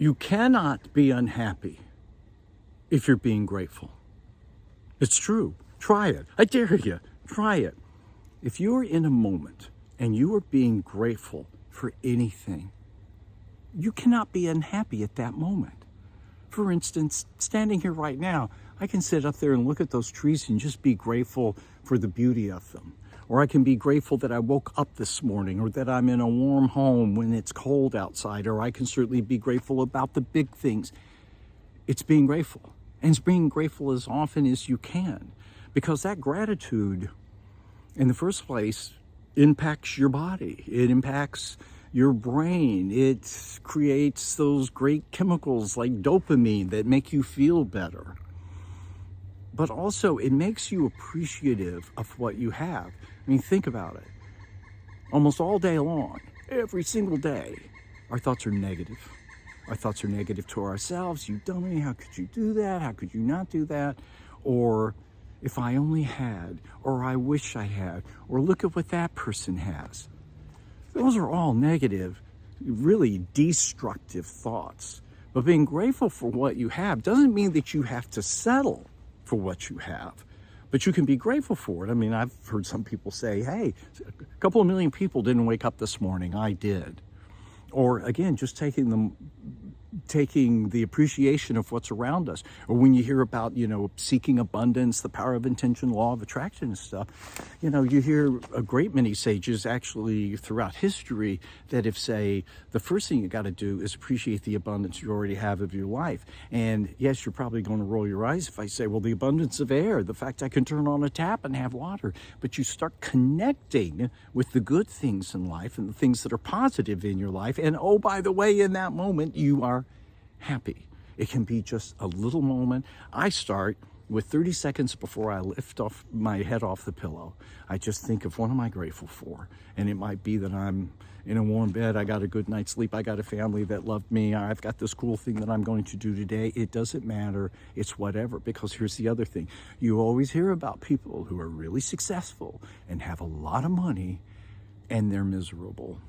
You cannot be unhappy if you're being grateful. It's true. Try it. I dare you. Try it. If you're in a moment and you are being grateful for anything, you cannot be unhappy at that moment. For instance, standing here right now, I can sit up there and look at those trees and just be grateful for the beauty of them. Or I can be grateful that I woke up this morning, or that I'm in a warm home when it's cold outside, or I can certainly be grateful about the big things. It's being grateful. And it's being grateful as often as you can, because that gratitude, in the first place, impacts your body. It impacts your brain. It creates those great chemicals like dopamine that make you feel better. But also, it makes you appreciative of what you have. I mean, think about it. Almost all day long, every single day, our thoughts are negative. Our thoughts are negative to ourselves. You dummy, how could you do that? How could you not do that? Or if I only had, or I wish I had, or look at what that person has. Those are all negative, really destructive thoughts. But being grateful for what you have doesn't mean that you have to settle for what you have, but you can be grateful for it. I mean, I've heard some people say, hey, a couple of million people didn't wake up this morning. I did. Or again, just taking the appreciation of what's around us. Or when you hear about, seeking abundance, the power of intention, law of attraction and stuff, you hear a great many sages actually throughout history that have say, the first thing you got to do is appreciate the abundance you already have of your life. And yes, you're probably going to roll your eyes if I say, well, the abundance of air, the fact I can turn on a tap and have water. But you start connecting with the good things in life and the things that are positive in your life. And oh, by the way, in that moment, you are happy. It can be just a little moment. I start with 30 seconds before I lift off my head off the pillow. I just think of what am I grateful for? And it might be that I'm in a warm bed, I got a good night's sleep, I got a family that loved me, I've got this cool thing that I'm going to do today. It doesn't matter. It's whatever. Because here's the other thing. You always hear about people who are really successful and have a lot of money and they're miserable.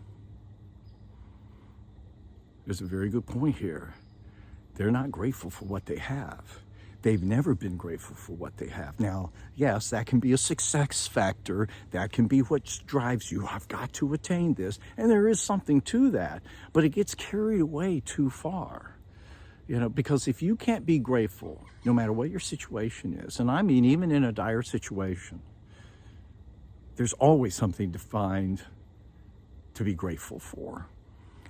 There's a very good point here. They're not grateful for what they have. They've never been grateful for what they have. Now, yes, that can be a success factor. That can be what drives you. I've got to attain this. And there is something to that. But it gets carried away too far. Because if you can't be grateful, no matter what your situation is, and I mean even in a dire situation, there's always something to find to be grateful for.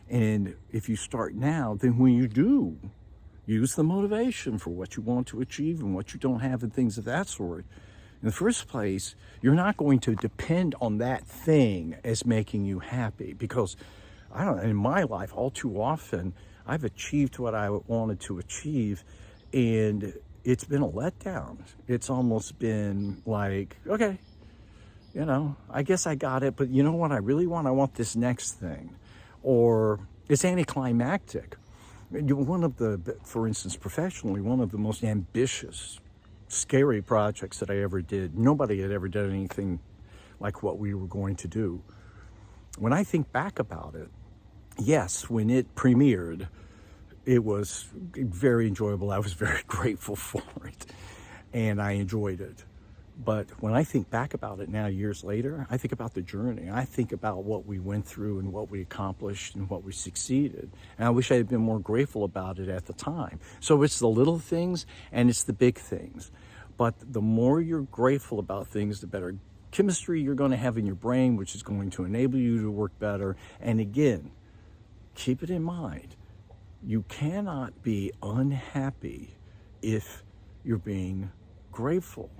And if you start now, then when you do, use the motivation for what you want to achieve and what you don't have and things of that sort. In the first place, you're not going to depend on that thing as making you happy, because in my life, all too often, I've achieved what I wanted to achieve and it's been a letdown. It's almost been like, okay, I guess I got it, but you know what I really want? I want this next thing. Or it's anticlimactic. For instance, professionally, one of the most ambitious, scary projects that I ever did, nobody had ever done anything like what we were going to do. When I think back about it, yes, when it premiered, it was very enjoyable. I was very grateful for it, and I enjoyed it. But when I think back about it now, years later, I think about the journey. I think about what we went through and what we accomplished and what we succeeded. And I wish I had been more grateful about it at the time. So it's the little things and it's the big things. But the more you're grateful about things, the better chemistry you're going to have in your brain, which is going to enable you to work better. And again, keep it in mind. You cannot be unhappy if you're being grateful.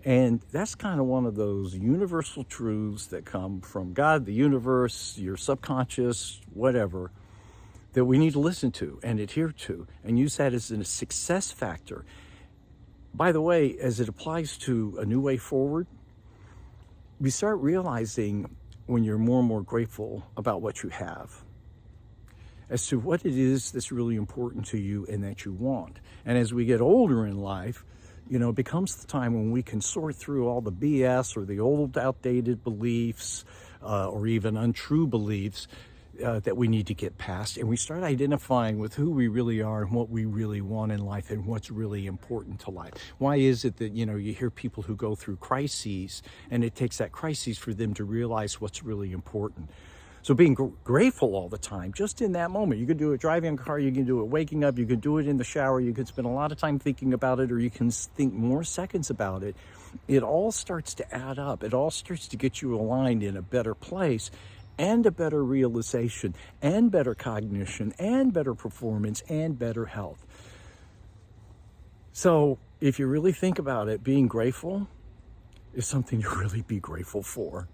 And that's kind of one of those universal truths that come from God, the universe, your subconscious, whatever, that we need to listen to and adhere to and use that as a success factor. By the way, as it applies to a new way forward, we start realizing when you're more and more grateful about what you have as to what it is that's really important to you and that you want. And as we get older in life, it becomes the time when we can sort through all the BS or the old outdated beliefs or even untrue beliefs that we need to get past, and we start identifying with who we really are and what we really want in life and what's really important to life. Why is it that, you hear people who go through crises, and it takes that crisis for them to realize what's really important? So being grateful all the time, just in that moment. You can do it driving a car, you can do it waking up, you can do it in the shower, you can spend a lot of time thinking about it, or you can think more seconds about it. It all starts to add up. It all starts to get you aligned in a better place, and a better realization, and better cognition, and better performance, and better health. So if you really think about it, being grateful is something to really be grateful for.